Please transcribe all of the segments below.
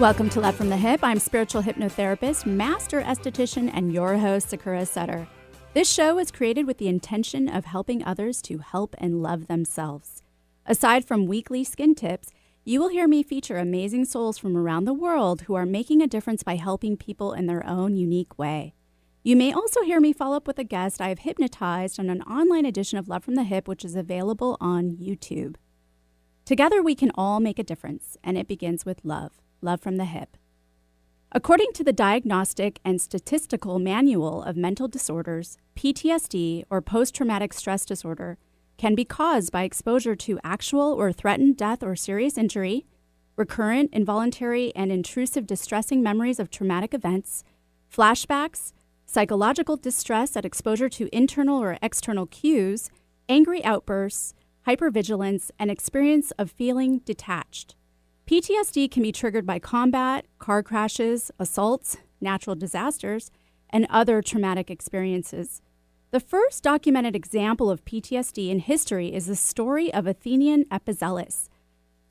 Welcome to Love from the Hip. I'm spiritual hypnotherapist, master esthetician, and your host, Sakura Sutter. This show is created with the intention of helping others to help and love themselves. Aside from weekly skin tips, you will hear me feature amazing souls from around the world who are making a difference by helping people in their own unique way. You may also hear me follow up with a guest I have hypnotized on an online edition of Love from the Hip, which is available on YouTube. Together, we can all make a difference, and it begins with love. Love from the Hip. According to the Diagnostic and Statistical Manual of Mental Disorders, PTSD, or post-traumatic stress disorder, can be caused by exposure to actual or threatened death or serious injury, recurrent, involuntary, and intrusive distressing memories of traumatic events, flashbacks, psychological distress at exposure to internal or external cues, angry outbursts, hypervigilance, and experience of feeling detached. PTSD can be triggered by combat, car crashes, assaults, natural disasters, and other traumatic experiences. The first documented example of PTSD in history is the story of Athenian Epizelus.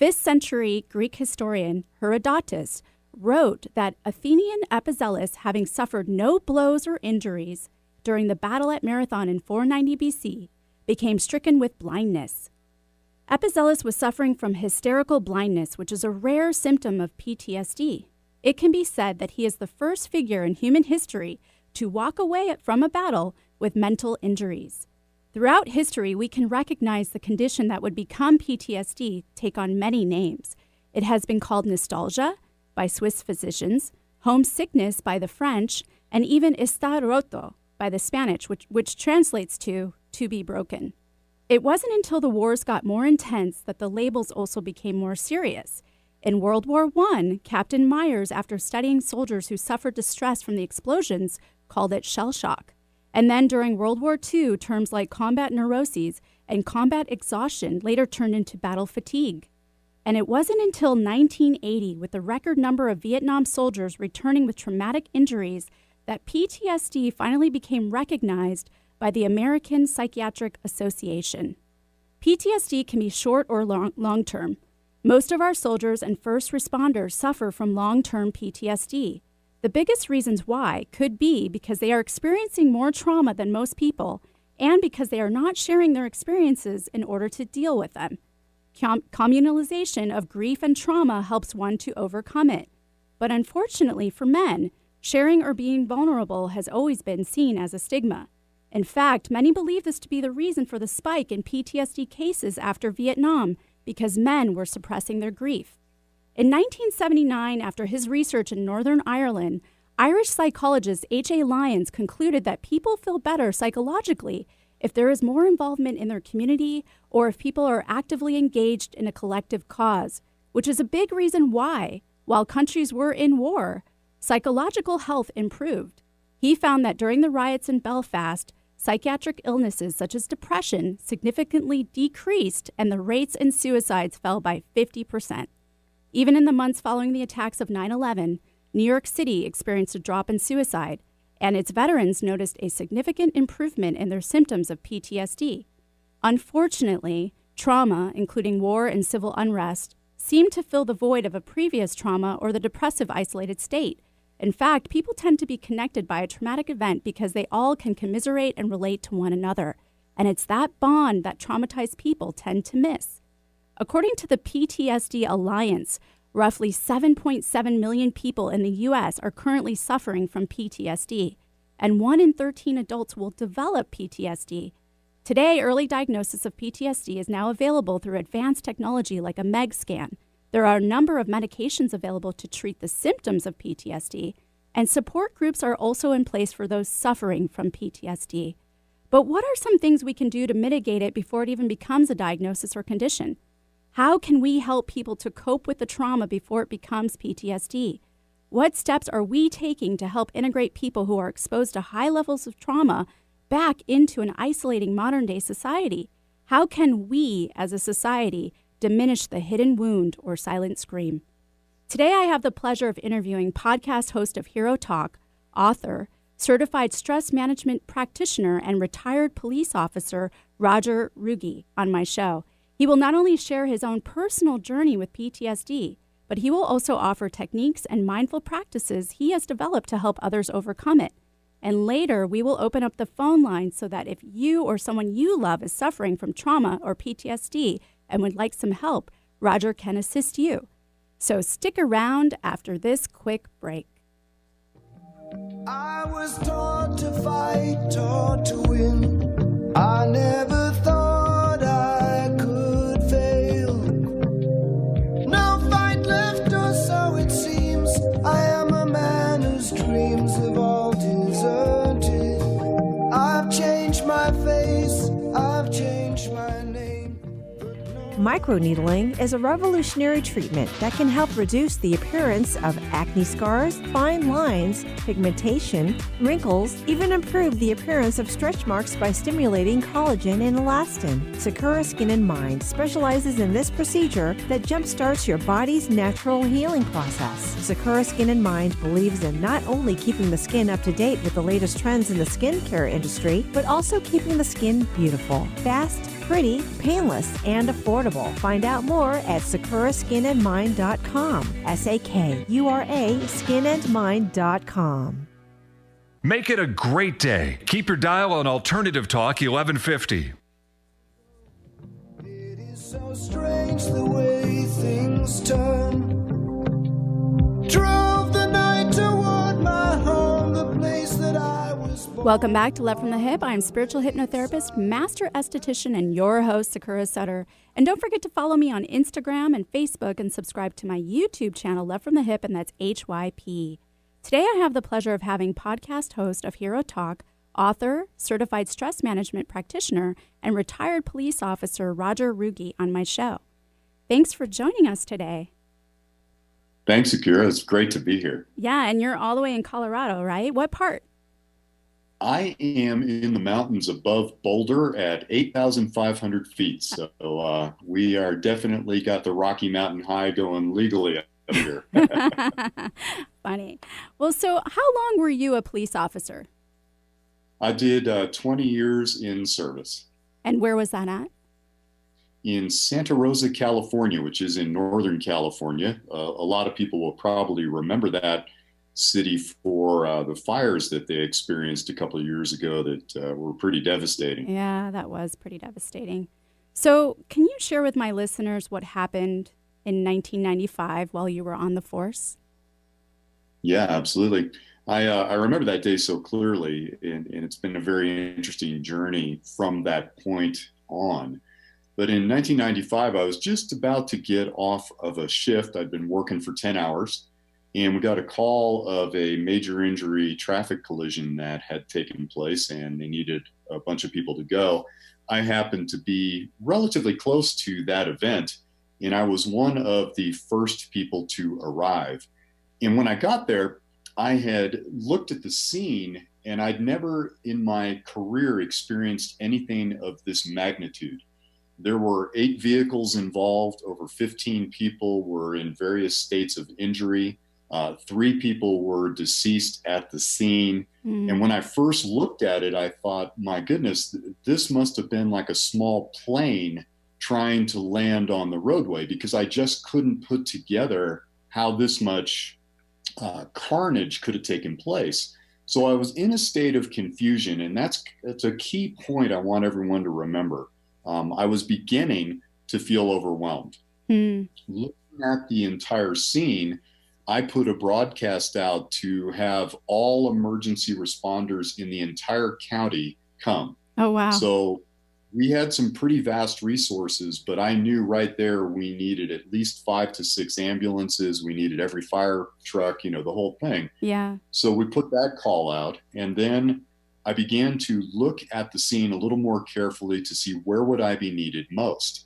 5th century Greek historian Herodotus wrote that Athenian Epizelus, having suffered no blows or injuries during the battle at Marathon in 490 BC, became stricken with blindness. Epizelus was suffering from hysterical blindness, which is a rare symptom of PTSD. It can be said that he is the first figure in human history to walk away from a battle with mental injuries. Throughout history, we can recognize the condition that would become PTSD take on many names. It has been called nostalgia by Swiss physicians, homesickness by the French, and even estar roto by the Spanish, which translates to be broken. It wasn't until the wars got more intense that the labels also became more serious. In World War I, Captain Myers, after studying soldiers who suffered distress from the explosions, called it shell shock. And then during World War II, terms like combat neuroses and combat exhaustion later turned into battle fatigue. And it wasn't until 1980, with the record number of Vietnam soldiers returning with traumatic injuries, that PTSD finally became recognized by the American Psychiatric Association. PTSD can be short or long-term. Most of our soldiers and first responders suffer from long-term PTSD. The biggest reasons why could be because they are experiencing more trauma than most people and because they are not sharing their experiences in order to deal with them. Communalization of grief and trauma helps one to overcome it. But unfortunately for men, sharing or being vulnerable has always been seen as a stigma. In fact, many believe this to be the reason for the spike in PTSD cases after Vietnam, because men were suppressing their grief. In 1979, after his research in Northern Ireland, Irish psychologist H.A. Lyons concluded that people feel better psychologically if there is more involvement in their community or if people are actively engaged in a collective cause, which is a big reason why, while countries were in war, psychological health improved. He found that during the riots in Belfast, psychiatric illnesses such as depression significantly decreased and the rates in suicides fell by 50%. Even in the months following the attacks of 9/11, New York City experienced a drop in suicide, and its veterans noticed a significant improvement in their symptoms of PTSD. Unfortunately, trauma, including war and civil unrest, seemed to fill the void of a previous trauma or the depressive isolated state. In fact, people tend to be connected by a traumatic event because they all can commiserate and relate to one another. And it's that bond that traumatized people tend to miss. According to the PTSD Alliance, roughly 7.7 million people in the U.S. are currently suffering from PTSD, and 1 in 13 adults will develop PTSD. Today, early diagnosis of PTSD is now available through advanced technology like a MEG scan. There are a number of medications available to treat the symptoms of PTSD, and support groups are also in place for those suffering from PTSD. But what are some things we can do to mitigate it before it even becomes a diagnosis or condition? How can we help people to cope with the trauma before it becomes PTSD? What steps are we taking to help integrate people who are exposed to high levels of trauma back into an isolating modern-day society? How can we, as a society, diminish the hidden wound or silent scream? Today, I have the pleasure of interviewing podcast host of HEROTALK, author, certified stress management practitioner, and retired police officer Rodger Ruge on my show. He will not only share his own personal journey with PTSD, but he will also offer techniques and mindful practices he has developed to help others overcome it. And later, we will open up the phone line so that if you or someone you love is suffering from trauma or PTSD and would like some help, Rodger can assist you. So stick around after this quick break. I was taught to fight, taught to win. I never thought I could fail. No fight left, or so it seems. I am a man whose dreams have all deserted. I've changed my face, I've changed my name. Microneedling is a revolutionary treatment that can help reduce the appearance of acne scars, fine lines, pigmentation, wrinkles, even improve the appearance of stretch marks by stimulating collagen and elastin. Sakura Skin and Mind specializes in this procedure that jumpstarts your body's natural healing process. Sakura Skin and Mind believes in not only keeping the skin up to date with the latest trends in the skincare industry, but also keeping the skin beautiful, fast, pretty, painless, and affordable. Find out more at sakuraskinandmind.com. SAKURA skinandmind.com. Make it a great day. Keep your dial on Alternative Talk 1150. It is so strange the way things turn. Drove the night toward my home, the place that I was born. Welcome back to Love from the Hip. I'm spiritual hypnotherapist, master esthetician, and your host, Sakura Sutter. And don't forget to follow me on Instagram and Facebook and subscribe to my YouTube channel, Love from the Hip, and that's HYP. Today I have the pleasure of having podcast host of HEROTAK, author, certified stress management practitioner, and retired police officer Rodger Ruge on my show. Thanks for joining us today. Thanks, Sakura. It's great to be here. Yeah, and you're all the way in Colorado, right? What part? I am in the mountains above Boulder at 8,500 feet. So we are definitely got the Rocky Mountain High going legally up here. Funny. Well, so how long were you a police officer? I did 20 years in service. And where was that at? In Santa Rosa, California, which is in Northern California. A lot of people will probably remember that city for the fires that they experienced a couple of years ago that were pretty devastating. Yeah, that was pretty devastating. So can you share with my listeners what happened in 1995 while you were on the force? Yeah, absolutely. I remember that day so clearly, and it's been a very interesting journey from that point on. But in 1995, I was just about to get off of a shift. I'd been working for 10 hours. And we got a call of a major injury traffic collision that had taken place, and they needed a bunch of people to go. I happened to be relatively close to that event, and I was one of the first people to arrive. And when I got there, I had looked at the scene, and I'd never in my career experienced anything of this magnitude. There were 8 vehicles involved. Over 15 people were in various states of injury. 3 people were deceased at the scene. And when I first looked at it, I thought, my goodness, this must have been like a small plane trying to land on the roadway, because I just couldn't put together how this much carnage could have taken place. So I was in a state of confusion, and that's a key point I want everyone to remember. I was beginning to feel overwhelmed. Looking at the entire scene, I put a broadcast out to have all emergency responders in the entire county come. Oh, wow. So we had some pretty vast resources, but I knew right there we needed at least 5 to 6 ambulances. We needed every fire truck, the whole thing. Yeah. So we put that call out, and then I began to look at the scene a little more carefully to see where would I be needed most.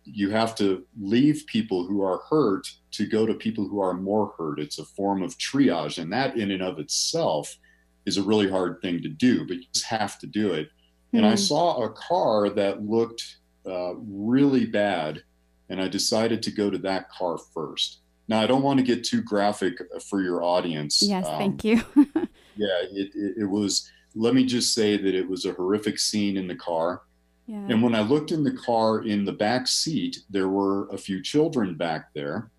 You have to leave people who are hurt to go to people who are more hurt. It's a form of triage, and that in and of itself is a really hard thing to do, but you just have to do it. And I saw a car that looked really bad, and I decided to go to that car first. Now, I don't want to get too graphic for your audience. Yes, thank you. Yeah, it was, let me just say that it was a horrific scene in the car. Yeah. And when I looked in the car in the back seat, there were a few children back there.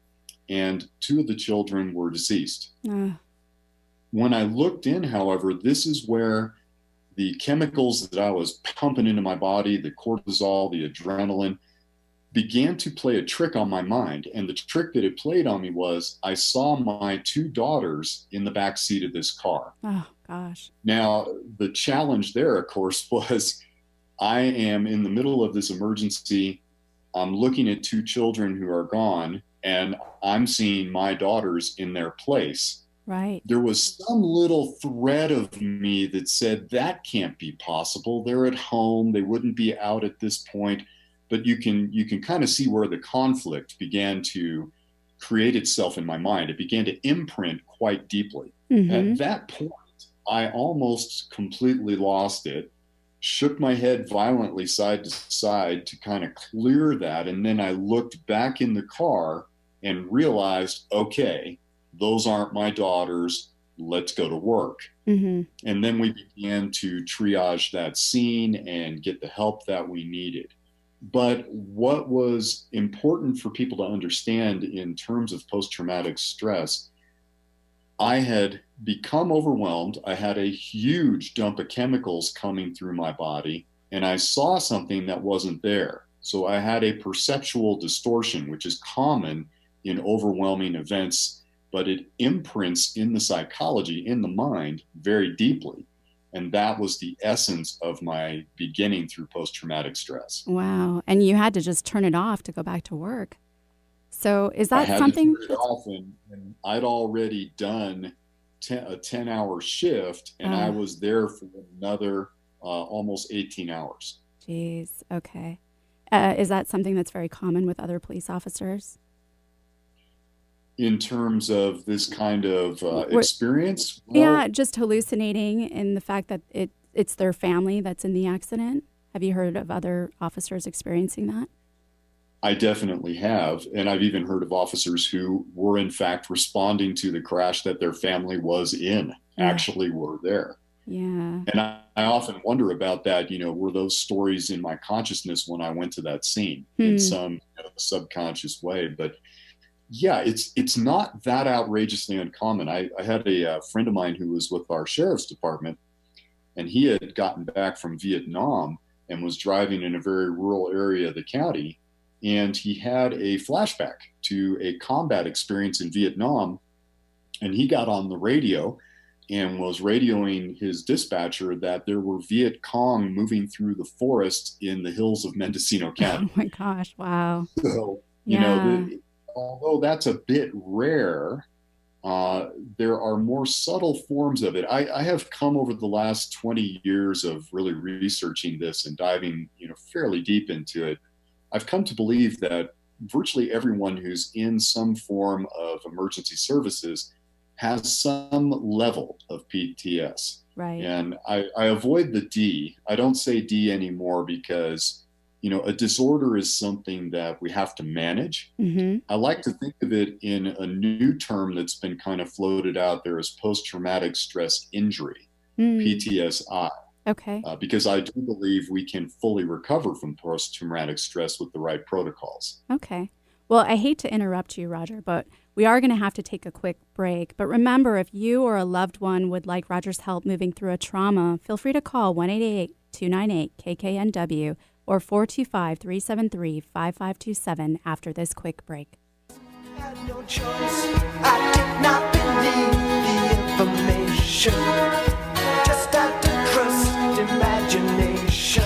and 2 of the children were deceased. Uh, When I looked in, however, this is where the chemicals that I was pumping into my body, the cortisol, the adrenaline, began to play a trick on my mind. And the trick that it played on me was I saw my 2 daughters in the back seat of this car. oh, gosh. Now, the challenge there, of course, was I am in the middle of this emergency. I'm looking at 2 children who are gone, and I'm seeing my daughters in their place. Right. There was some little thread of me that said that can't be possible. They're at home. They wouldn't be out at this point. But you can kind of see where the conflict began to create itself in my mind. It began to imprint quite deeply. At that point, I almost completely lost it, shook my head violently side to side to kind of clear that. And then I looked back in the car and realized, okay, those aren't my daughters. Let's go to work. And then we began to triage that scene and get the help that we needed. But what was important for people to understand in terms of post-traumatic stress, I had become overwhelmed. I had a huge dump of chemicals coming through my body, and I saw something that wasn't there. So I had a perceptual distortion, which is common in overwhelming events, but it imprints in the psychology, in the mind, very deeply. And that was the essence of my beginning through post-traumatic stress. Wow. And you had to just turn it off to go back to work. So is I that had something? to turn it off, and I'd already done a 10-hour shift, and I was there for another almost 18 hours. Geez. Okay. Is that something that's very common with other police officers? In terms of this kind of experience? Yeah, just hallucinating and the fact that it's their family that's in the accident. Have you heard of other officers experiencing that? I definitely have. And I've even heard of officers who were in fact responding to the crash that their family was in, actually were there. Yeah. And I often wonder about that, were those stories in my consciousness when I went to that scene in some subconscious way? But yeah, it's not that outrageously uncommon. I had a friend of mine who was with our sheriff's department, and he had gotten back from Vietnam and was driving in a very rural area of the county. And he had a flashback to a combat experience in Vietnam. And he got on the radio and was radioing his dispatcher that there were Viet Cong moving through the forest in the hills of Mendocino County. Oh my gosh. Wow. So, Yeah. although that's a bit rare, there are more subtle forms of it. I have come over the last 20 years of really researching this and diving, fairly deep into it. I've come to believe that virtually everyone who's in some form of emergency services has some level of PTS. Right. And I avoid the D. I don't say D anymore because a disorder is something that we have to manage. I like to think of it in a new term that's been kind of floated out there as post-traumatic stress injury, PTSI. Okay. Because I do believe we can fully recover from post-traumatic stress with the right protocols. Okay. Well, I hate to interrupt you, Rodger, but we are going to have to take a quick break. But remember, if you or a loved one would like Rodger's help moving through a trauma, feel free to call 1-888-298-KKNW or 425-373-5527 after this quick break. I had no choice. I did not believe the information. Just had to trust imagination.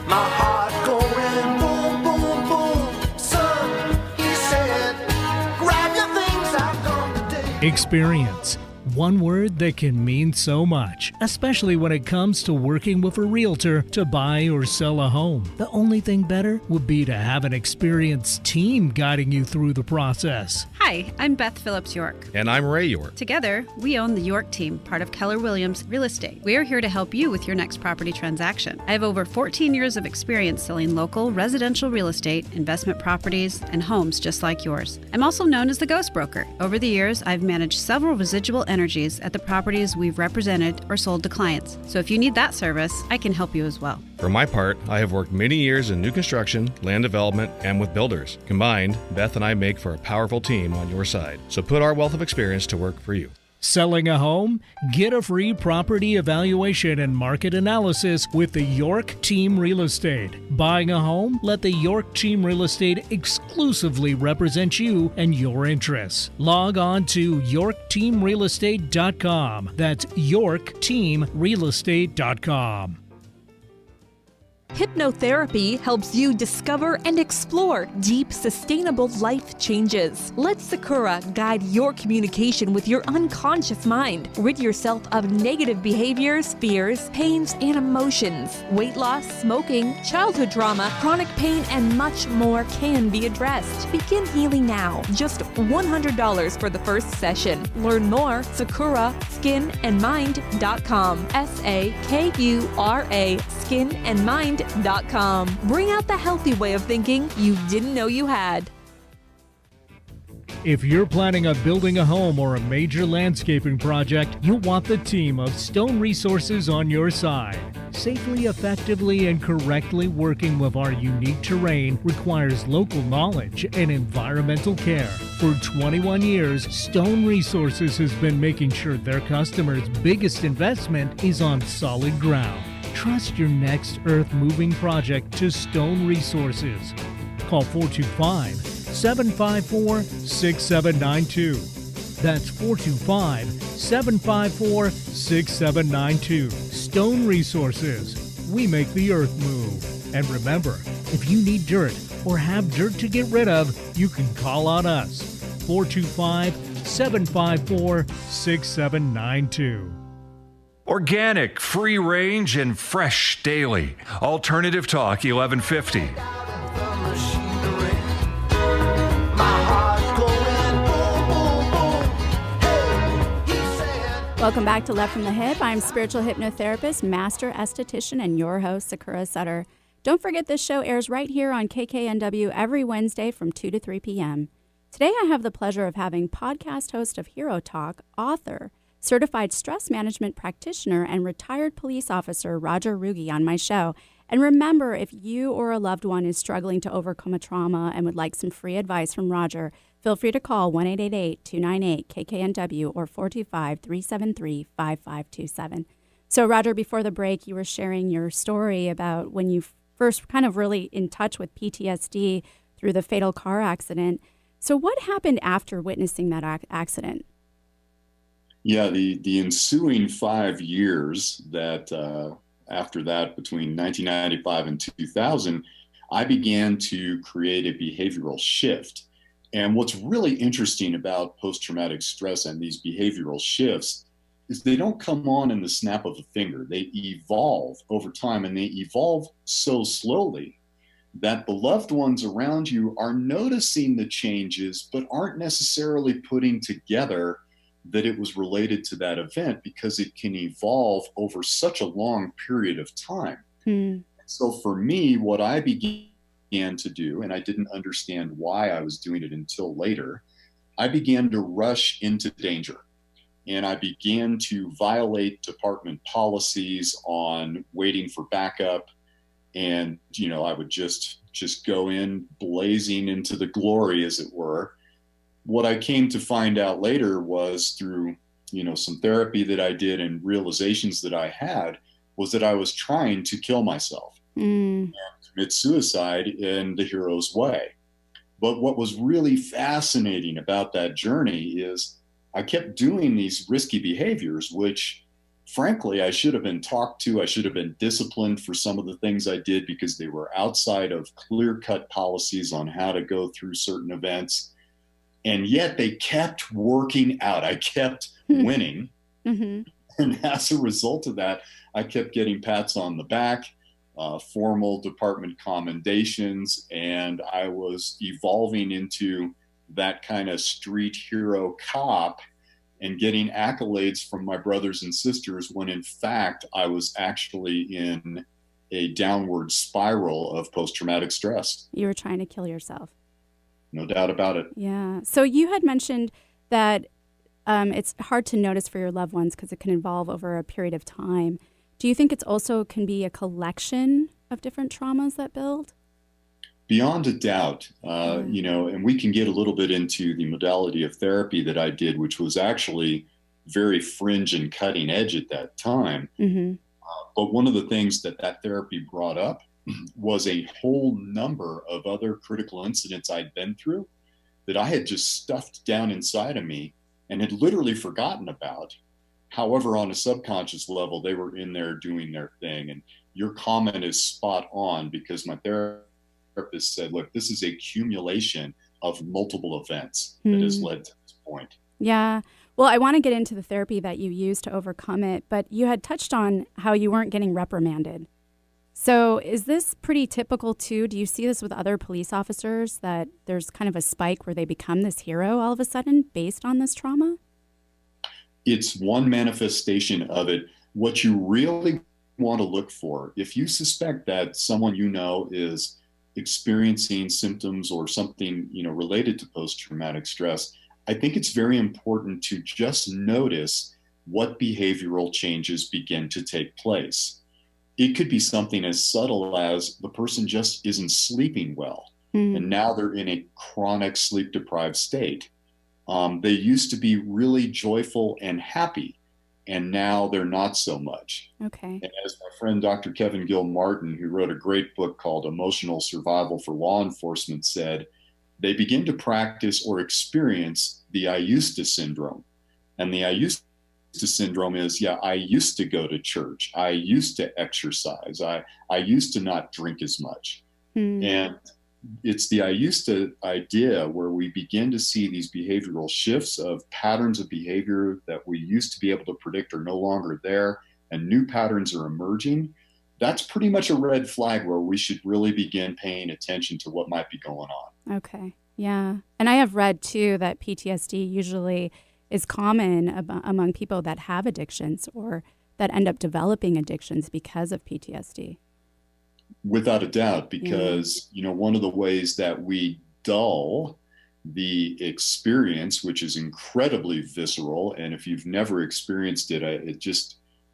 My heart going boom, boom, boom. Son, he said, grab your things, I'm gone today. Experience. One word that can mean so much, especially when it comes to working with a realtor to buy or sell a home. The only thing better would be to have an experienced team guiding you through the process. Hi, I'm Beth Phillips York. And I'm Ray York. Together, we own the York team, part of Keller Williams Real Estate. We are here to help you with your next property transaction. I have over 14 years of experience selling local residential real estate, investment properties, and homes just like yours. I'm also known as the Ghost Broker. Over the years, I've managed several residual energy synergies at the properties we've represented or sold to clients. So if you need that service, I can help you as well. For my part, I have worked many years in new construction, land development, and with builders. Combined, Beth and I make for a powerful team on your side. So put our wealth of experience to work for you. Selling a home? Get a free property evaluation and market analysis with the York Team Real Estate. Buying a home? Let the York Team Real Estate exclusively represent you and your interests. Log on to YorkTeamRealEstate.com. That's YorkTeamRealEstate.com. Hypnotherapy helps you discover and explore deep, sustainable life changes. Let Sakura guide your communication with your unconscious mind. Rid yourself of negative behaviors, fears, pains, and emotions. Weight loss, smoking, childhood trauma, chronic pain, and much more can be addressed. Begin healing now. Just $100 for the first session. Learn more, SakuraSkinandMind.com. SAKURA skinandmind.com. Bring out the healthy way of thinking you didn't know you had. If you're planning on building a home or a major landscaping project, you'll want the team of Stone Resources on your side. Safely, effectively, and correctly working with our unique terrain requires local knowledge and environmental care. For 21 years, Stone Resources has been making sure their customers' biggest investment is on solid ground. Trust your next earth-moving project to Stone Resources. Call 425-754-6792. That's 425-754-6792. Stone Resources. We make the earth move. And remember, if you need dirt or have dirt to get rid of, you can call on us. 425-754-6792. Organic, free range, and fresh daily. Alternative Talk 1150. Welcome back to Left from the Hip. I'm spiritual hypnotherapist, master esthetician, and your host, Sakura Sutter. Don't forget this show airs right here on KKNW every Wednesday from 2 to 3 p.m. Today I have the pleasure of having podcast host of HEROTALK, author, certified stress management practitioner, and retired police officer Rodger Ruge on my show. And remember, if you or a loved one is struggling to overcome a trauma and would like some free advice from Rodger, feel free to call 1-888-298-KKNW or 425-373-5527. So, Rodger, before the break, you were sharing your story about when you first kind of really in touch with PTSD through the fatal car accident. So what happened after witnessing that accident? Yeah, the ensuing 5 years that after that, between 1995 and 2000, I began to create a behavioral shift. And what's really interesting about post-traumatic stress and these behavioral shifts is they don't come on in the snap of a finger. They evolve over time, and they evolve so slowly that the loved ones around you are noticing the changes, but aren't necessarily putting together that it was related to that event, because it can evolve over such a long period of time. So for me, what I began to do, and I didn't understand why I was doing it until later, I began to rush into danger. And I began to violate department policies on waiting for backup. And, you know, I would just go in blazing into the glory, as it were. What I came to find out later was through, you know, some therapy that I did and realizations that I had, was that I was trying to kill myself and commit suicide in the hero's way. But what was really fascinating about that journey is I kept doing these risky behaviors, which frankly, I should have been talked to. I should have been disciplined for some of the things I did, because they were outside of clear-cut policies on how to go through certain events. And yet they kept working out. I kept winning. And as a result of that, I kept getting pats on the back, formal department commendations, and I was evolving into that kind of street hero cop and getting accolades from my brothers and sisters, when in fact I was actually in a downward spiral of post-traumatic stress. You were trying to kill yourself. No doubt about it. Yeah. So you had mentioned that it's hard to notice for your loved ones because it can evolve over a period of time. Do you think it's also can be a collection of different traumas that build? Beyond a doubt, and we can get a little bit into the modality of therapy that I did, which was actually very fringe and cutting edge at that time. Mm-hmm. But one of the things that therapy brought up was a whole number of other critical incidents I'd been through that I had just stuffed down inside of me and had literally forgotten about. However, on a subconscious level, they were in there doing their thing. And your comment is spot on, because my therapist said, look, this is a accumulation of multiple events that has led to this point. Yeah. Well, I want to get into the therapy that you used to overcome it, but you had touched on how you weren't getting reprimanded. So is this pretty typical too? Do you see this with other police officers, that there's kind of a spike where they become this hero all of a sudden based on this trauma? It's one manifestation of it. What you really want to look for, if you suspect that someone you know is experiencing symptoms or something, related to post-traumatic stress, I think it's very important to just notice what behavioral changes begin to take place. It could be something as subtle as the person just isn't sleeping well, and now they're in a chronic sleep-deprived state. They used to be really joyful and happy, and now they're not so much. Okay. And as my friend Dr. Kevin Gill Martin, who wrote a great book called Emotional Survival for Law Enforcement, said, they begin to practice or experience the I used to syndrome. And the I used to syndrome is, I used to go to church. I used to exercise. I used to not drink as much. And it's the I used to idea where we begin to see these behavioral shifts of patterns of behavior that we used to be able to predict are no longer there, and new patterns are emerging. That's pretty much a red flag where we should really begin paying attention to what might be going on. Okay. Yeah. And I have read too that PTSD usually is common among people that have addictions or that end up developing addictions because of PTSD. Without a doubt, because, one of the ways that we dull the experience, which is incredibly visceral, and if you've never experienced it,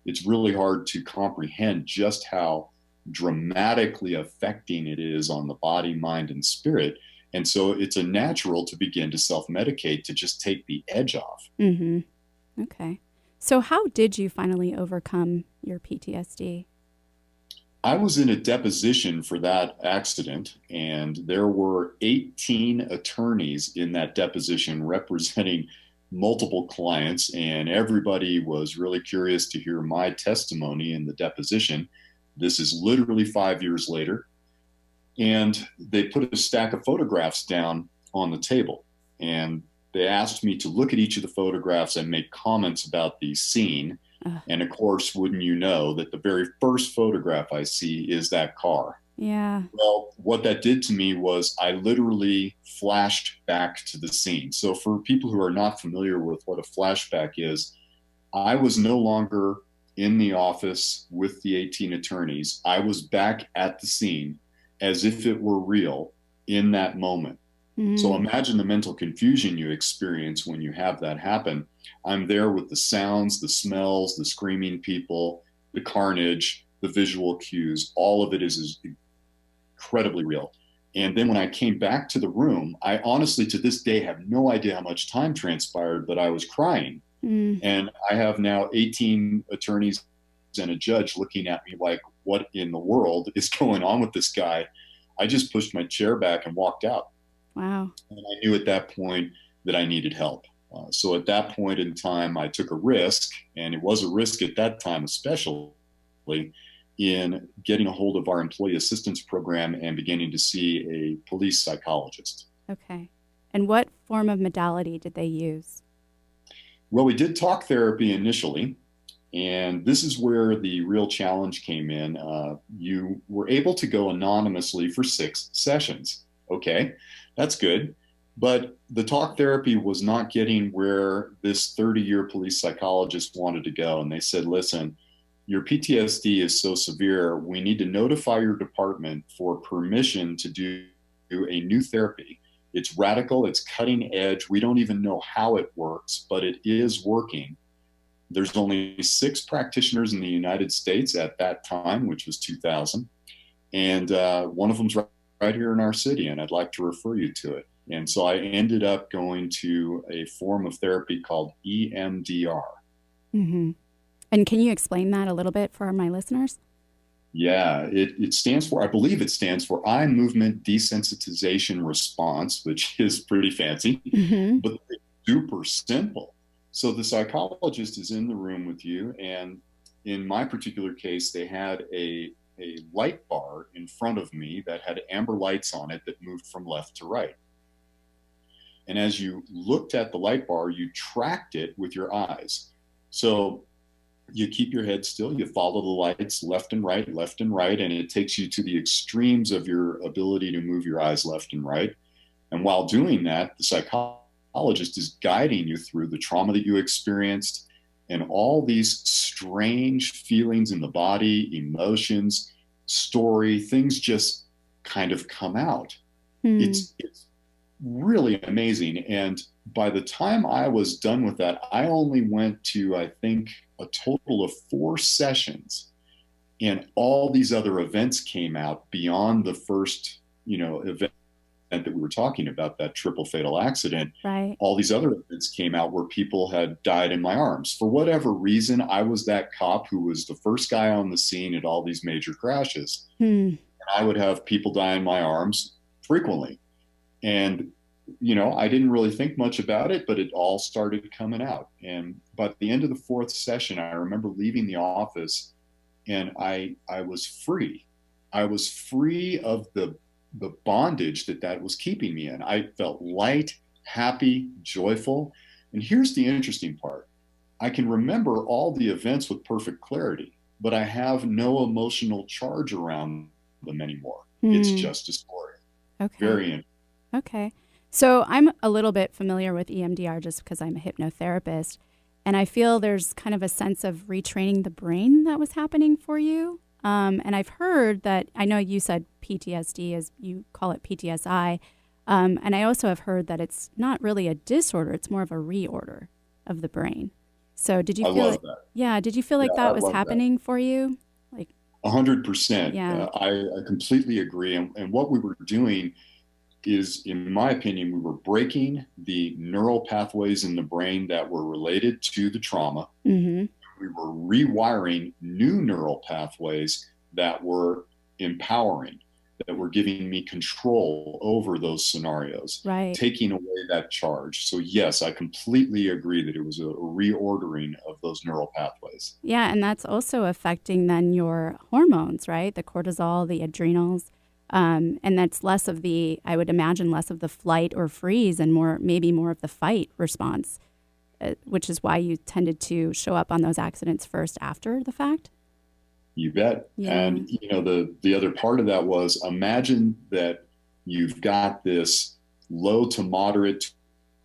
it's really hard to comprehend just how dramatically affecting it is on the body, mind, and spirit. And so it's a natural to begin to self-medicate to just take the edge off. Mm-hmm. Okay. So how did you finally overcome your PTSD? I was in a deposition for that accident, and there were 18 attorneys in that deposition representing multiple clients, and everybody was really curious to hear my testimony in the deposition. This is literally 5 years later. And they put a stack of photographs down on the table, and they asked me to look at each of the photographs and make comments about the scene. And of course, wouldn't you know that the very first photograph I see is that car. Yeah. Well, what that did to me was I literally flashed back to the scene. So for people who are not familiar with what a flashback is, I was no longer in the office with the 18 attorneys. I was back at the scene as if it were real in that moment. Mm-hmm. So imagine the mental confusion you experience when you have that happen. I'm there with the sounds, the smells, the screaming people, the carnage, the visual cues. All of it is incredibly real. And then when I came back to the room, I honestly, to this day, have no idea how much time transpired, but I was crying. And I have now 18 attorneys and a judge looking at me like, what in the world is going on with this guy? I just pushed my chair back and walked out. Wow. And I knew at that point that I needed help. So at that point in time, I took a risk, and it was a risk at that time, especially in getting a hold of our employee assistance program and beginning to see a police psychologist. Okay. And what form of modality did they use? Well, we did talk therapy initially. And this is where the real challenge came in. You were able to go anonymously for 6 sessions. Okay, that's good. But the talk therapy was not getting where this 30-year police psychologist wanted to go. And they said, listen, your PTSD is so severe, we need to notify your department for permission to do a new therapy. It's radical, it's cutting edge. We don't even know how it works, but it is working. There's only 6 practitioners in the United States at that time, which was 2000. And one of them's right here in our city, and I'd like to refer you to it. And so I ended up going to a form of therapy called EMDR. Mm-hmm. And can you explain that a little bit for my listeners? Yeah, it stands for, I believe it stands for Eye Movement Desensitization Response, which is pretty fancy, but it's super simple. So the psychologist is in the room with you, and in my particular case, they had a light bar in front of me that had amber lights on it that moved from left to right. And as you looked at the light bar, you tracked it with your eyes. So you keep your head still, you follow the lights left and right, and it takes you to the extremes of your ability to move your eyes left and right. And while doing that, the psychologist is guiding you through the trauma that you experienced and all these strange feelings in the body, emotions, story, things just kind of come out. It's really amazing. And by the time I was done with that, I only went to, I think, a total of 4 sessions, and all these other events came out beyond the first, event that we were talking about, that triple fatal accident. Right. All these other events came out where people had died in my arms. For whatever reason, I was that cop who was the first guy on the scene at all these major crashes. And I would have people die in my arms frequently. And I didn't really think much about it, but it all started coming out. And by the end of the 4th session, I remember leaving the office, and I was free. I was free of the bondage that was keeping me in. I felt light, happy, joyful. And here's the interesting part. I can remember all the events with perfect clarity, but I have no emotional charge around them anymore. It's just a story. Okay. Very interesting. Okay. So I'm a little bit familiar with EMDR just because I'm a hypnotherapist, and I feel there's kind of a sense of retraining the brain that was happening for you. And I've heard that, I know you said PTSD, as you call it PTSI, and I also have heard that it's not really a disorder, it's more of a reorder of the brain. So did you feel like, did you feel like that was happening for you? Like 100%. Yeah. I completely agree. And what we were doing is, in my opinion, we were breaking the neural pathways in the brain that were related to the trauma. We were rewiring new neural pathways that were empowering, that were giving me control over those scenarios, right, taking away that charge. So yes, I completely agree that it was a reordering of those neural pathways. Yeah, and that's also affecting then your hormones, right? The cortisol, the adrenals. And that's less of the, I would imagine, less of the flight or freeze and maybe more of the fight response, which is why you tended to show up on those accidents first after the fact. You bet. Yeah. And, the other part of that was, imagine that you've got this low to moderate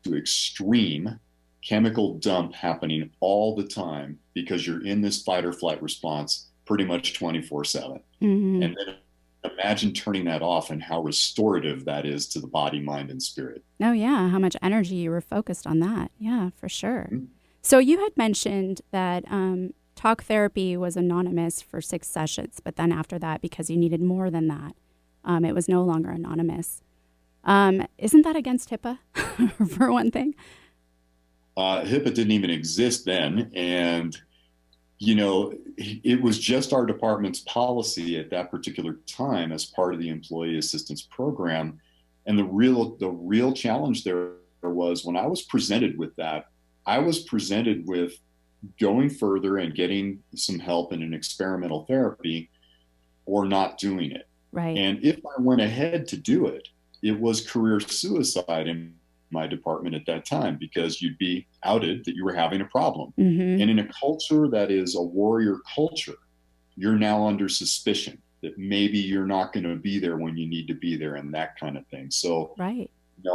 to extreme chemical dump happening all the time because you're in this fight or flight response pretty much 24/7. And then imagine turning that off and how restorative that is to the body, mind, and spirit. Oh, yeah. How much energy you were focused on that. Yeah, for sure. So you had mentioned that talk therapy was anonymous for 6 sessions, but then after that, because you needed more than that, it was no longer anonymous. Isn't that against HIPAA, for one thing? HIPAA didn't even exist then. And it was just our department's policy at that particular time as part of the employee assistance program. And the real challenge there was, when I was presented with that, I was presented with going further and getting some help in an experimental therapy or not doing it. Right. And if I went ahead to do it, it was career suicide in my department at that time, because you'd be outed that you were having a problem. And in a culture that is a warrior culture, you're now under suspicion that maybe you're not going to be there when you need to be there, and that kind of thing. So right.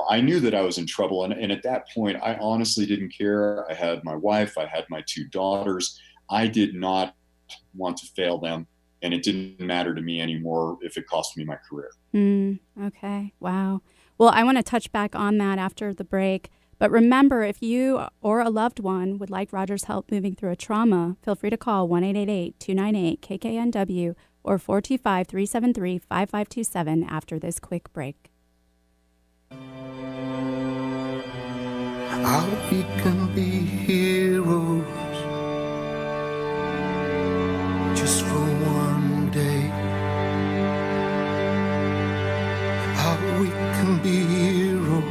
I knew that I was in trouble. And at that point, I honestly didn't care. I had my wife, I had my 2 daughters. I did not want to fail them. And it didn't matter to me anymore if it cost me my career. Okay. Wow. Well, I want to touch back on that after the break. But remember, if you or a loved one would like Rodger's help moving through a trauma, feel free to call 1-888-298-KKNW or 425-373-5527 after this quick break. How we can be heroes just for one day. How we can be heroes.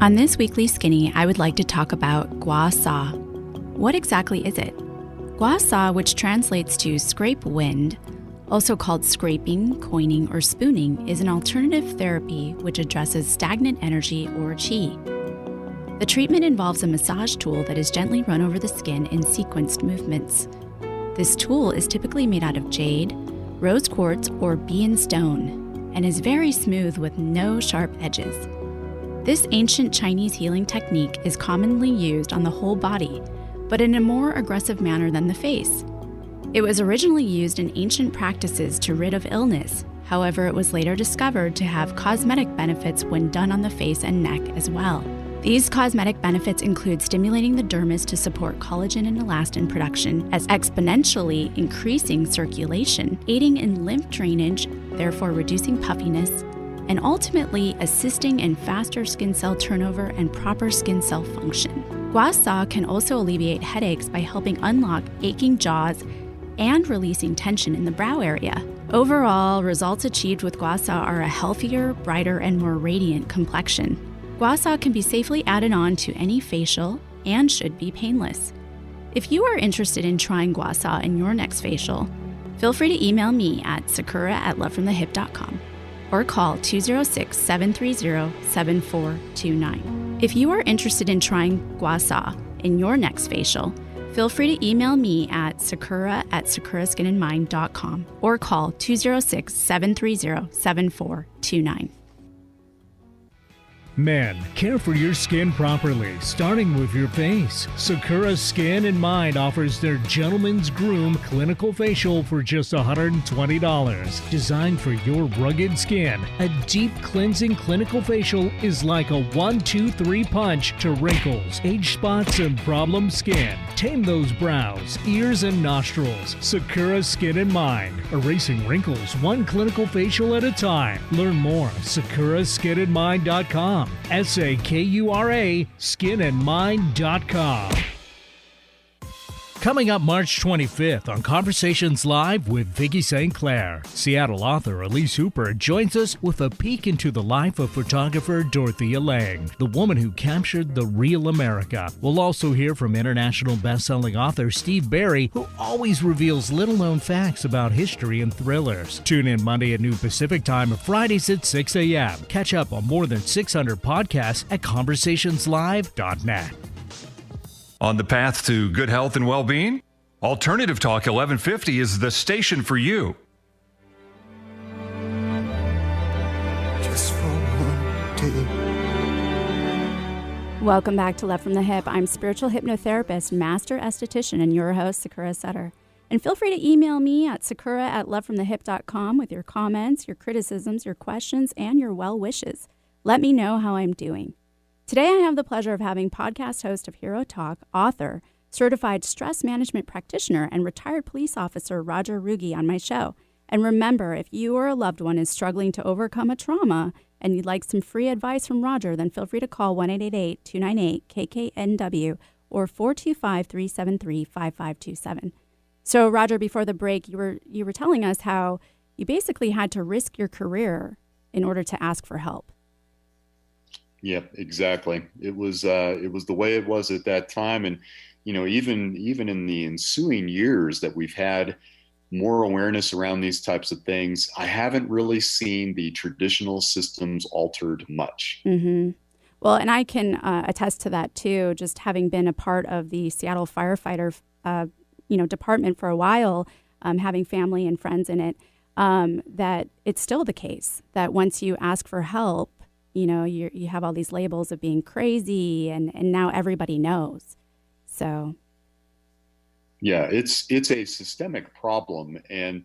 On this weekly Skinny, I would like to talk about gua sa. What exactly is it? Gua sa, which translates to scrape wind, also called scraping, coining, or spooning, is an alternative therapy which addresses stagnant energy or qi. The treatment involves a massage tool that is gently run over the skin in sequenced movements. This tool is typically made out of jade, rose quartz, or bean stone, and is very smooth with no sharp edges. This ancient Chinese healing technique is commonly used on the whole body, but in a more aggressive manner than the face. It was originally used in ancient practices to rid of illness. However, it was later discovered to have cosmetic benefits when done on the face and neck as well. These cosmetic benefits include stimulating the dermis to support collagen and elastin production, as exponentially increasing circulation, aiding in lymph drainage, therefore reducing puffiness, and ultimately assisting in faster skin cell turnover and proper skin cell function. Gua sa can also alleviate headaches by helping unlock aching jaws and releasing tension in the brow area. Overall, results achieved with gua sa are a healthier, brighter, and more radiant complexion. Gua sa can be safely added on to any facial and should be painless. If you are interested in trying gua sa in your next facial, feel free to email me at sakura@lovefromthehip.com or call 206-730-7429. If you are interested in trying gua sa in your next facial, feel free to email me at sakura@sakuraskinandmind.com or call 206-730-7429. Men, care for your skin properly, starting with your face. Sakura Skin and Mind offers their Gentleman's Groom Clinical Facial for just $120. Designed for your rugged skin, a deep cleansing clinical facial is like a 1-2-3 punch to wrinkles, age spots, and problem skin. Tame those brows, ears, and nostrils. Sakura Skin and Mind, erasing wrinkles one clinical facial at a time. Learn more at sakuraskinandmind.com. SAKURA skinandmind.com. Coming up March 25th on Conversations Live with Vicki St. Clair, Seattle author Elise Hooper joins us with a peek into the life of photographer Dorothea Lange, the woman who captured the real America. We'll also hear from international best-selling author Steve Berry, who always reveals little-known facts about history and thrillers. Tune in Monday at noon Pacific Time and Fridays at 6 a.m. Catch up on more than 600 podcasts at conversationslive.net. On the path to good health and well-being? Alternative Talk 1150 is the station for you. Just for one day. Welcome back to Love from the Hip. I'm spiritual hypnotherapist, master esthetician, and your host, Sakura Sutter. And feel free to email me at sakura@lovefromthehip.com with your comments, your criticisms, your questions, and your well wishes. Let me know how I'm doing. Today, I have the pleasure of having podcast host of HEROTAK, author, certified stress management practitioner, and retired police officer Rodger Ruge on my show. And remember, if you or a loved one is struggling to overcome a trauma and you'd like some free advice from Rodger, then feel free to call 1-888-298-KKNW or 425-373-5527. So, Rodger, before the break, you were telling us how you basically had to risk your career in order to ask for help. Yep, exactly. It was the way it was at that time, and even in the ensuing years that we've had more awareness around these types of things, I haven't really seen the traditional systems altered much. Mm-hmm. Well, and I can attest to that too. Just having been a part of the Seattle firefighter, department for a while, having family and friends in it, that it's still the case that once you ask for help, you have all these labels of being crazy, and now everybody knows. So. Yeah, it's a systemic problem, and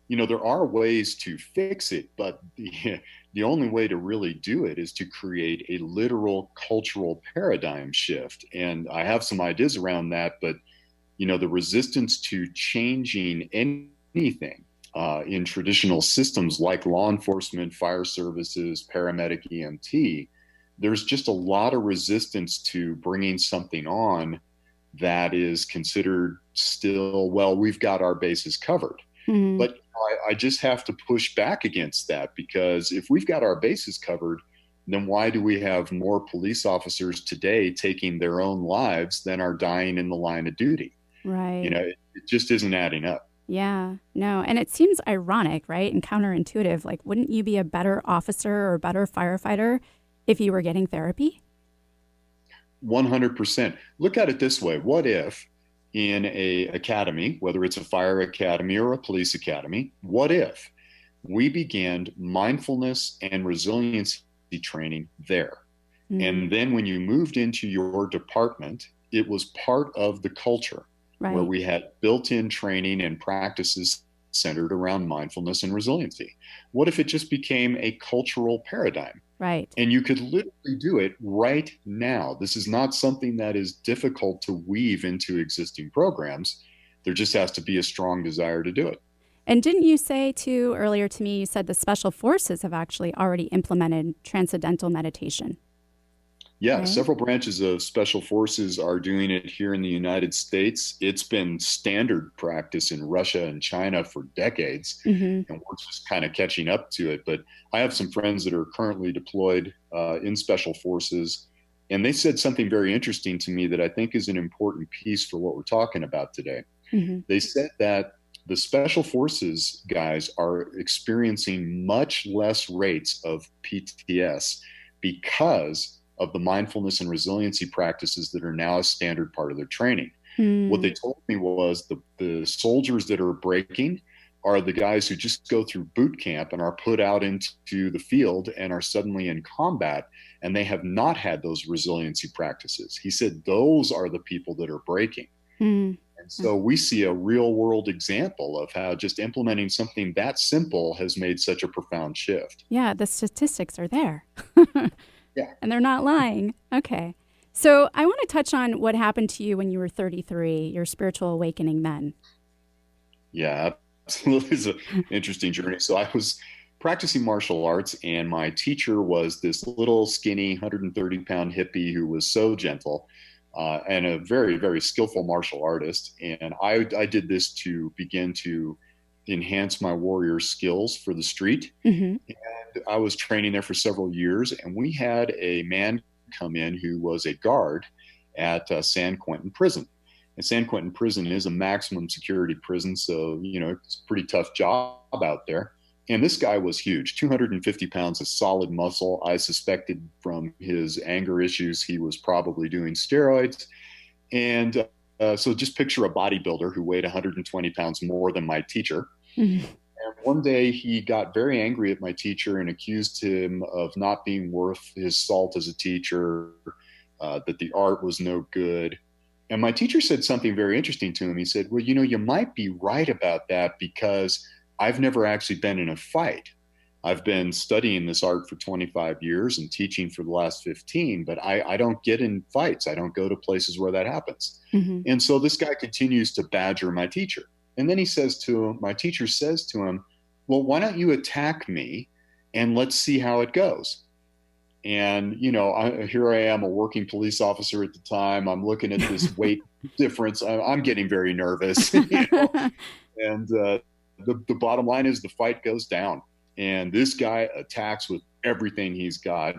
there are ways to fix it, but the only way to really do it is to create a literal cultural paradigm shift. And I have some ideas around that, but the resistance to changing anything in traditional systems like law enforcement, fire services, paramedic, EMT, there's just a lot of resistance to bringing something on that is considered still, well, we've got our bases covered. Mm-hmm. But I just have to push back against that, because if we've got our bases covered, then why do we have more police officers today taking their own lives than are dying in the line of duty? Right. It just isn't adding up. Yeah, no. And it seems ironic, right? And counterintuitive. Like, wouldn't you be a better officer or better firefighter if you were getting therapy? 100%. Look at it this way. What if in a academy, whether it's a fire academy or a police academy, what if we began mindfulness and resiliency training there? Mm-hmm. And then when you moved into your department, it was part of the culture, right, where we had built-in training and practices centered around mindfulness and resiliency. What if it just became a cultural paradigm? Right. And you could literally do it right now. This is not something that is difficult to weave into existing programs. There just has to be a strong desire to do it. And didn't you say too earlier to me, you said the special forces have actually already implemented transcendental meditation? Yeah, right? Several branches of special forces are doing it here in the United States. It's been standard practice in Russia and China for decades, and we're just kind of catching up to it. But I have some friends that are currently deployed in special forces, and they said something very interesting to me that I think is an important piece for what we're talking about today. They said that the special forces guys are experiencing much less rates of PTS because of the mindfulness and resiliency practices that are now a standard part of their training. What they told me was the soldiers that are breaking are the guys who just go through boot camp and are put out into the field and are suddenly in combat, and they have not had those resiliency practices. He said those are the people that are breaking. And so we see a real world example of how just implementing something that simple has made such a profound shift. Yeah, the statistics are there. Yeah. And they're not lying. Okay. So I want to touch on what happened to you when you were 33, your spiritual awakening then. Yeah, absolutely. It's an interesting journey. So I was practicing martial arts, and my teacher was this little skinny 130-pound hippie who was so gentle and a very, very skillful martial artist. And I did this to begin to enhance my warrior skills for the street. And I was training there for several years, and we had a man come in who was a guard at San Quentin Prison. And San Quentin Prison is a maximum security prison, so, it's a pretty tough job out there. And this guy was huge, 250 pounds of solid muscle. I suspected from his anger issues he was probably doing steroids. And so just picture a bodybuilder who weighed 120 pounds more than my teacher. And one day he got very angry at my teacher and accused him of not being worth his salt as a teacher, that the art was no good. And my teacher said something very interesting to him. He said, well, you might be right about that, because I've never actually been in a fight. I've been studying this art for 25 years and teaching for the last 15, but I don't get in fights. I don't go to places where that happens. And so this guy continues to badger my teacher. And then my teacher says to him, well, why don't you attack me and let's see how it goes? And, here I am, a working police officer at the time. I'm looking at this weight difference. I'm getting very nervous. And the bottom line is the fight goes down. And this guy attacks with everything he's got.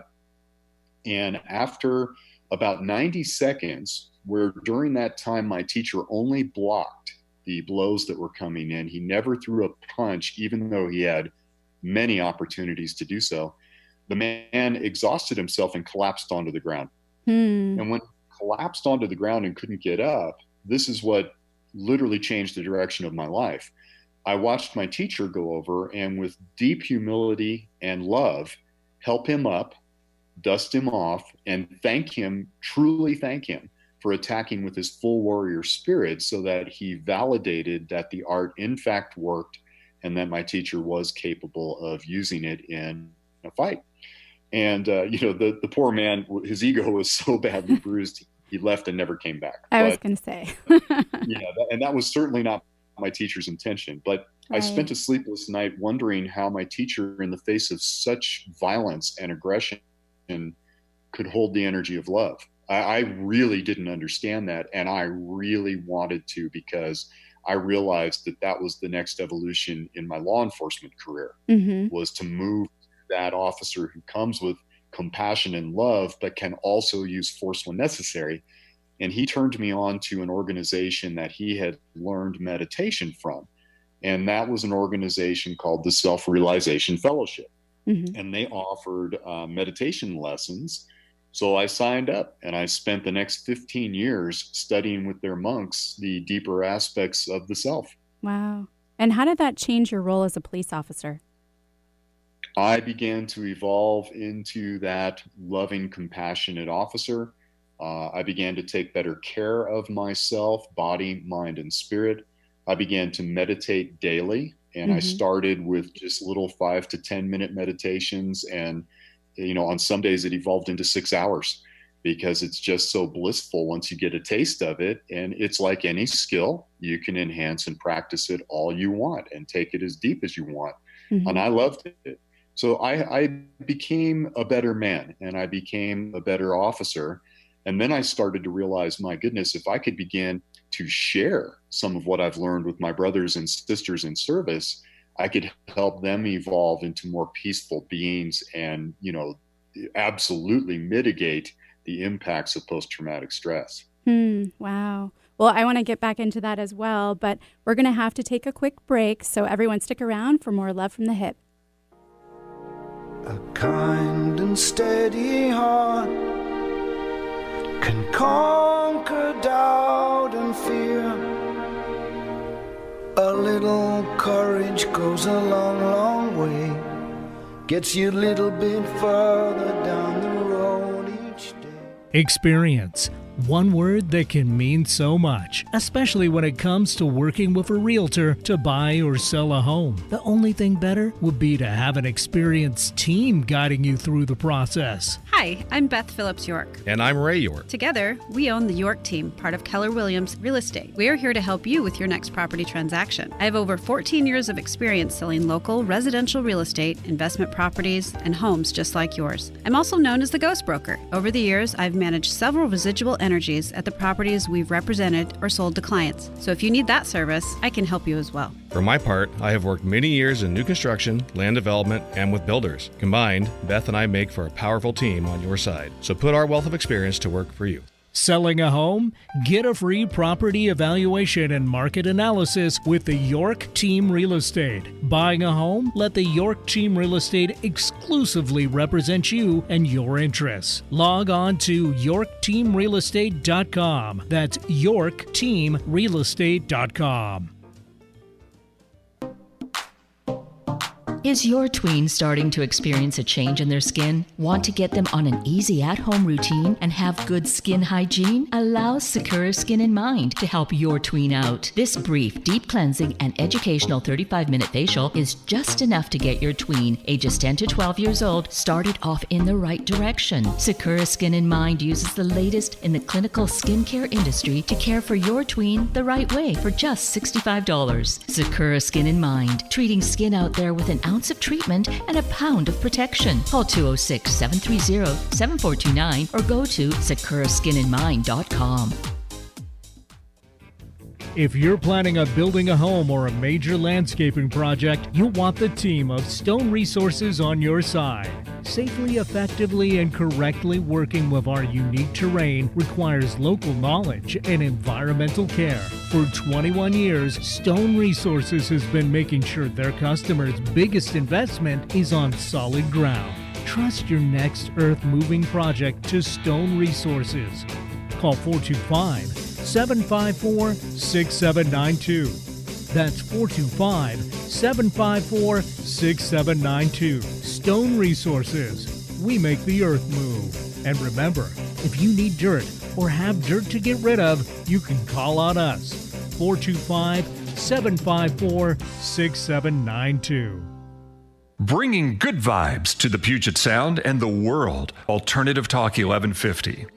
And after about 90 seconds, where during that time my teacher only blocked the blows that were coming in, he never threw a punch, even though he had many opportunities to do so, the man exhausted himself and collapsed onto the ground. And when he collapsed onto the ground and couldn't get up, this is what literally changed the direction of my life. I watched my teacher go over and with deep humility and love, help him up, dust him off, and truly thank him for attacking with his full warrior spirit so that he validated that the art in fact worked and that my teacher was capable of using it in a fight. And, the poor man, his ego was so badly bruised, he left and never came back. I was going to say. And that was certainly not my teacher's intention. But Right. I spent a sleepless night wondering how my teacher, in the face of such violence and aggression, could hold the energy of love. I really didn't understand that. And I really wanted to, because I realized that was the next evolution in my law enforcement career, was to move that officer who comes with compassion and love, but can also use force when necessary. And he turned me on to an organization that he had learned meditation from. And that was an organization called the Self-Realization Fellowship. And they offered meditation lessons. So I signed up, and I spent the next 15 years studying with their monks the deeper aspects of the self. Wow. And how did that change your role as a police officer? I began to evolve into that loving, compassionate officer. I began to take better care of myself, body, mind, and spirit. I began to meditate daily, and I started with just little 5 to 10 minute meditations. And, on some days it evolved into 6 hours, because it's just so blissful once you get a taste of it. And it's like any skill, you can enhance and practice it all you want and take it as deep as you want. And I loved it. So I became a better man, and I became a better officer. And then I started to realize, my goodness, if I could begin to share some of what I've learned with my brothers and sisters in service, I could help them evolve into more peaceful beings and, absolutely mitigate the impacts of post-traumatic stress. Wow. Well, I want to get back into that as well, but we're going to have to take a quick break. So everyone stick around for more Love from the Hip. A kind and steady heart can conquer doubt and fear. A little courage goes a long, long way. Gets you a little bit further down the road each day. Experience. One word that can mean so much, especially when it comes to working with a realtor to buy or sell a home. The only thing better would be to have an experienced team guiding you through the process. Hi, I'm Beth Phillips York. And I'm Ray York. Together, we own the York team, part of Keller Williams Real Estate. We are here to help you with your next property transaction. I have over 14 years of experience selling local residential real estate, investment properties, and homes just like yours. I'm also known as the Ghost Broker. Over the years, I've managed several residual energies at the properties we've represented or sold to clients. So if you need that service, I can help you as well. For my part, I have worked many years in new construction, land development, and with builders. Combined, Beth and I make for a powerful team on your side. So put our wealth of experience to work for you. Selling a home? Get a free property evaluation and market analysis with the York Team Real Estate. Buying a home? Let the York Team Real Estate exclusively represent you and your interests. Log on to YorkTeamRealEstate.com. That's YorkTeamRealEstate.com. Is your tween starting to experience a change in their skin? Want to get them on an easy at-home routine and have good skin hygiene? Allow Sakura Skin in Mind to help your tween out. This brief, deep cleansing and educational 35-minute facial is just enough to get your tween, ages 10 to 12 years old, started off in the right direction. Sakura Skin in Mind uses the latest in the clinical skincare industry to care for your tween the right way for just $65. Sakura Skin in Mind, treating skin out there with an ounce of treatment and a pound of protection. Call 206-730-7429 or go to sakuraskininmind.com. If you're planning on building a home or a major landscaping project, you want the team of Stone Resources on your side. Safely, effectively, and correctly working with our unique terrain requires local knowledge and environmental care. For 21 years, Stone Resources has been making sure their customers' biggest investment is on solid ground. Trust your next earth-moving project to Stone Resources. Call 425-754-6792. That's 425-754-6792. Stone Resources. We make the earth move. And remember, if you need dirt, or have dirt to get rid of, you can call on us. 425-754-6792. Bringing good vibes to the Puget Sound and the world. Alternative Talk 1150.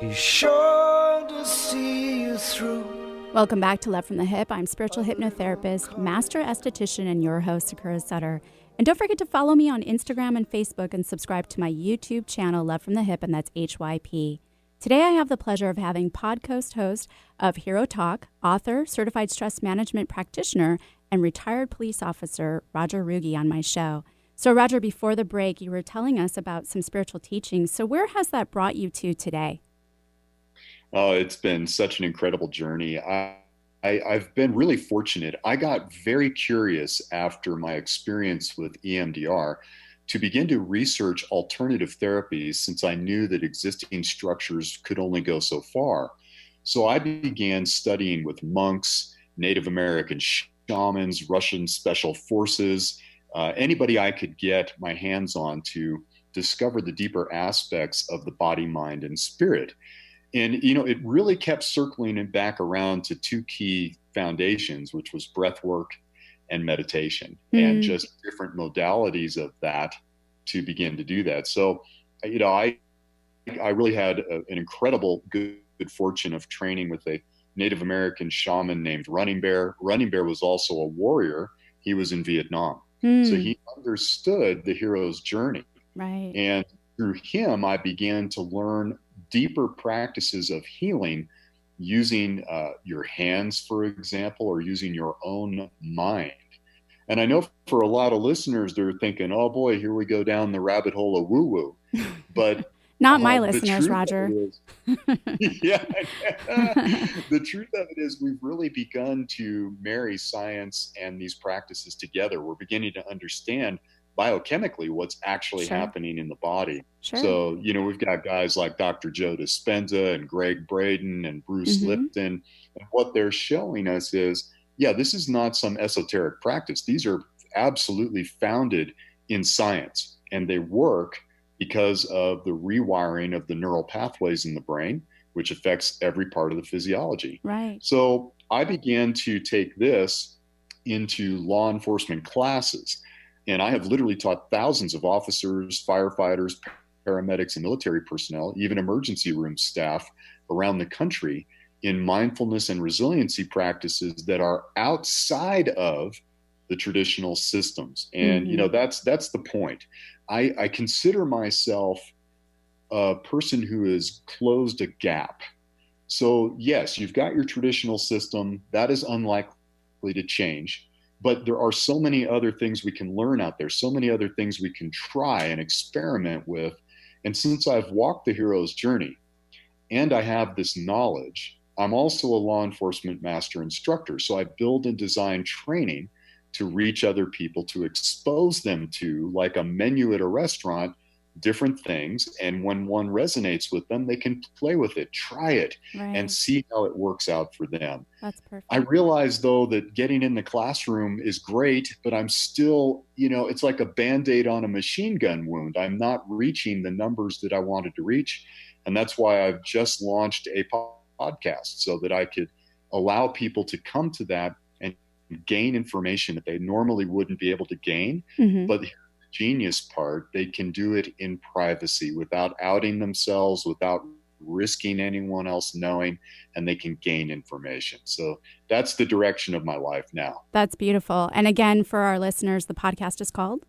He's sure to see you through. Welcome back to Love from the Hip. I'm spiritual hypnotherapist, master esthetician, and your host, Sakura Sutter. And don't forget to follow me on Instagram and Facebook and subscribe to my YouTube channel, Love from the Hip, and that's HYP. Today I have the pleasure of having podcast host of HEROTAK, author, certified stress management practitioner, and retired police officer, Rodger Ruge, on my show. So Rodger, before the break, you were telling us about some spiritual teachings. So where has that brought you to today? Oh, it's been such an incredible journey. I've been really fortunate. I got very curious after my experience with EMDR to begin to research alternative therapies, since I knew that existing structures could only go so far. So I began studying with monks, Native American shamans, Russian special forces, anybody I could get my hands on to discover the deeper aspects of the body, mind, and spirit. And, it really kept circling it back around to two key foundations, which was breath work and meditation, and just different modalities of that to begin to do that. So, I really had an incredible good fortune of training with a Native American shaman named Running Bear. Running Bear was also a warrior. He was in Vietnam. So he understood the hero's journey. Right. And through him, I began to learn deeper practices of healing using your hands, for example, or using your own mind. And I know for a lot of listeners, they're thinking, oh boy, here we go down the rabbit hole of woo-woo. But not my listeners, Rodger. Yeah. The truth of it is we've really begun to marry science and these practices together. We're beginning to understand biochemically what's actually happening in the body. So, we've got guys like Dr. Joe Dispenza and Greg Braden and Bruce Lipton. And what they're showing us is, this is not some esoteric practice. These are absolutely founded in science, and they work because of the rewiring of the neural pathways in the brain, which affects every part of the physiology. Right. So I began to take this into law enforcement classes. And I have literally taught thousands of officers, firefighters, paramedics, and military personnel, even emergency room staff around the country, in mindfulness and resiliency practices that are outside of the traditional systems. And, that's the point. I consider myself a person who has closed a gap. So yes, you've got your traditional system that is unlikely to change. But there are so many other things we can learn out there, so many other things we can try and experiment with. And since I've walked the hero's journey and I have this knowledge, I'm also a law enforcement master instructor. So I build and design training to reach other people, to expose them to, like a menu at a restaurant, different things. And when one resonates with them, they can play with it, try it, and see how it works out for them. That's perfect. I realize, though, that getting in the classroom is great, but I'm still, it's like a Band-Aid on a machine gun wound. I'm not reaching the numbers that I wanted to reach. And that's why I've just launched a podcast so that I could allow people to come to that and gain information that they normally wouldn't be able to gain. But the genius part, they can do it in privacy without outing themselves, without risking anyone else knowing, and they can gain information. So that's the direction of my life now. That's beautiful. And again, for our listeners, the podcast is called?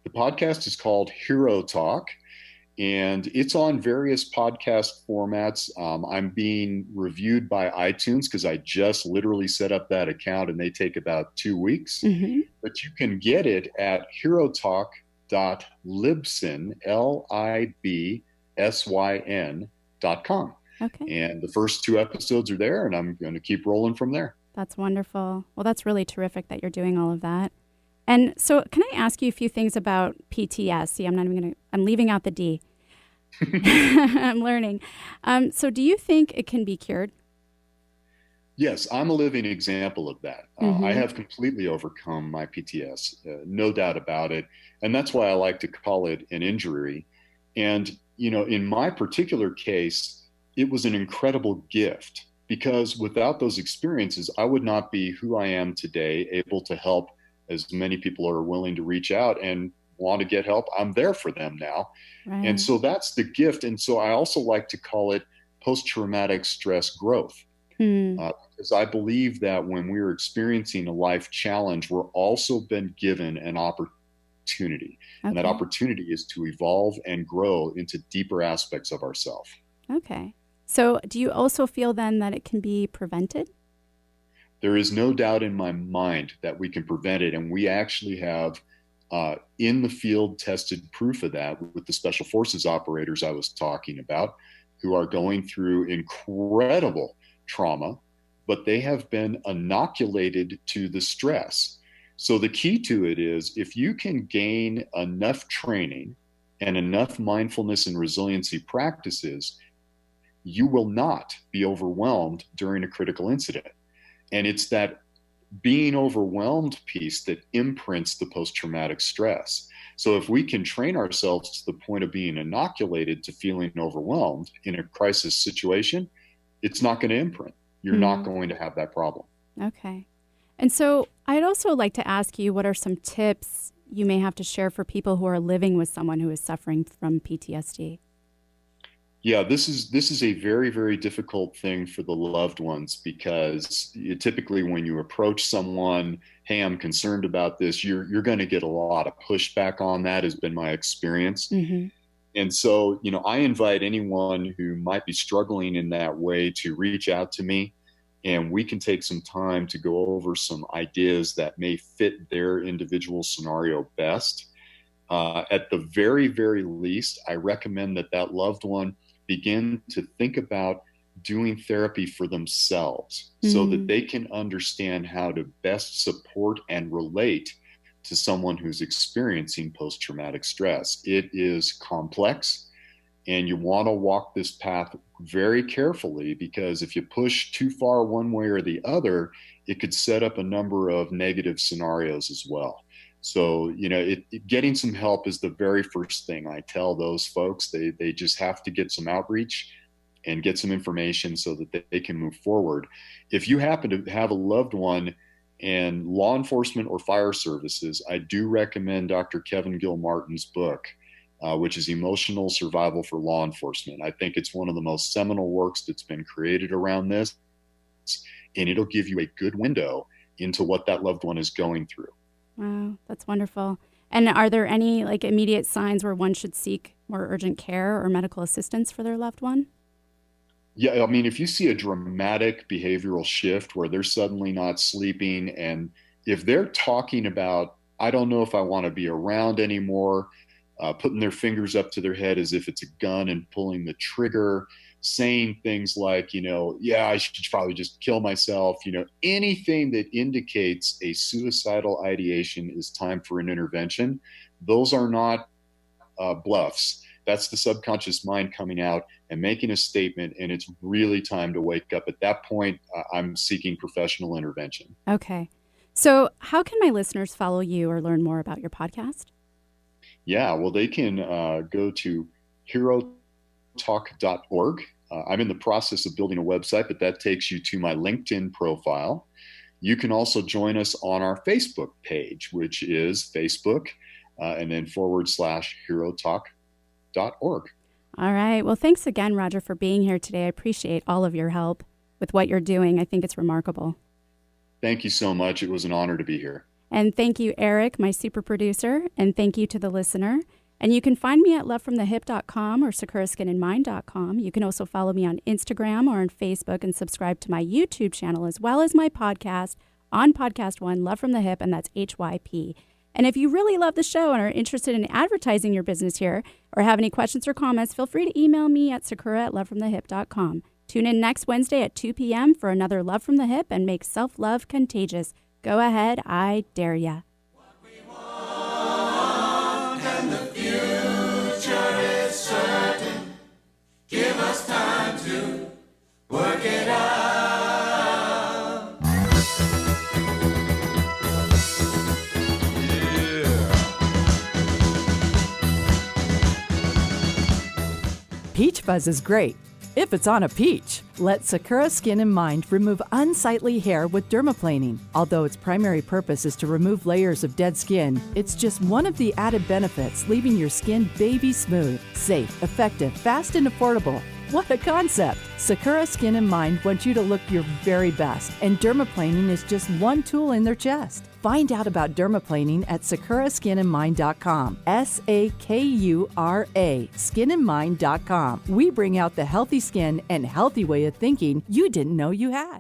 The podcast is called HEROTAK, and it's on various podcast formats. I'm being reviewed by iTunes because I just literally set up that account, and they take about 2 weeks. But you can get it at herotalk.libsyn, LIBSYN.com. Okay. And the first 2 episodes are there, and I'm going to keep rolling from there. That's wonderful. Well, that's really terrific that you're doing all of that. And so can I ask you a few things about PTS? See, I'm leaving out the D. I'm learning. So do you think it can be cured? Yes, I'm a living example of that. I have completely overcome my PTS, no doubt about it. And that's why I like to call it an injury. And, in my particular case, it was an incredible gift, because without those experiences, I would not be who I am today, able to help as many people are willing to reach out and want to get help. I'm there for them now. Right. And so that's the gift. And so I also like to call it post-traumatic stress growth. Because I believe that when we're experiencing a life challenge, we're also been given an opportunity. And that opportunity is to evolve and grow into deeper aspects of ourselves. Okay. So do you also feel then that it can be prevented? There is no doubt in my mind that we can prevent it. And we actually have in the field tested proof of that with the special forces operators I was talking about, who are going through incredible trauma, but they have been inoculated to the stress. So the key to it is, if you can gain enough training and enough mindfulness and resiliency practices, you will not be overwhelmed during a critical incident. And it's that being overwhelmed piece that imprints the post-traumatic stress. So if we can train ourselves to the point of being inoculated to feeling overwhelmed in a crisis situation, it's not going to imprint. You're not going to have that problem. Okay. And so I'd also like to ask you, what are some tips you may have to share for people who are living with someone who is suffering from PTSD? Yeah, this is a very, very difficult thing for the loved ones, because typically when you approach someone, hey, I'm concerned about this, you're going to get a lot of pushback on that, has been my experience. And so, I invite anyone who might be struggling in that way to reach out to me, and we can take some time to go over some ideas that may fit their individual scenario best. At the very, very least, I recommend that loved one begin to think about doing therapy for themselves so that they can understand how to best support and relate to someone who's experiencing post-traumatic stress. It is complex, and you want to walk this path very carefully, because if you push too far one way or the other, it could set up a number of negative scenarios as well. So, getting some help is the very first thing I tell those folks. They just have to get some outreach and get some information so that they can move forward. If you happen to have a loved one in law enforcement or fire services, I do recommend Dr. Kevin Gilmartin's book, which is Emotional Survival for Law Enforcement. I think it's one of the most seminal works that's been created around this, and it'll give you a good window into what that loved one is going through. Wow, that's wonderful. And are there any immediate signs where one should seek more urgent care or medical assistance for their loved one? Yeah, I mean, if you see a dramatic behavioral shift where they're suddenly not sleeping, and if they're talking about, I don't know if I want to be around anymore, putting their fingers up to their head as if it's a gun and pulling the trigger, saying things like, yeah, I should probably just kill myself, anything that indicates a suicidal ideation is time for an intervention. Those are not bluffs. That's the subconscious mind coming out and making a statement, and it's really time to wake up. At that point, I'm seeking professional intervention. Okay. So how can my listeners follow you or learn more about your podcast? Yeah, well, they can go to HEROTALK.org. I'm in the process of building a website, but that takes you to my LinkedIn profile. You can also join us on our Facebook page, which is Facebook, and then /HEROTALK.org. All right. Well, thanks again, Rodger, for being here today. I appreciate all of your help with what you're doing. I think it's remarkable. Thank you so much. It was an honor to be here. And thank you, Eric, my super producer. And thank you to the listener. And you can find me at lovefromthehip.com or sakuraskinandmind.com. You can also follow me on Instagram or on Facebook, and subscribe to my YouTube channel, as well as my podcast on Podcast One, Love from the Hip, and that's HYP. And if you really love the show and are interested in advertising your business here, or have any questions or comments, feel free to email me at sakura@lovefromthehip.com. Tune in next Wednesday at 2 p.m. for another Love from the Hip, and make self-love contagious. Go ahead, I dare ya. Give us time to work it out. Yeah. Peach fuzz is great if it's on a peach. Let Sakura Skin and Mind remove unsightly hair with dermaplaning. Although its primary purpose is to remove layers of dead skin, it's just one of the added benefits, leaving your skin baby smooth, safe, effective, fast, and affordable. What a concept! Sakura Skin and Mind wants you to look your very best, and dermaplaning is just one tool in their chest. Find out about dermaplaning at sakuraskinandmind.com. SAKURA, skinandmind.com. We bring out the healthy skin and healthy way of thinking you didn't know you had.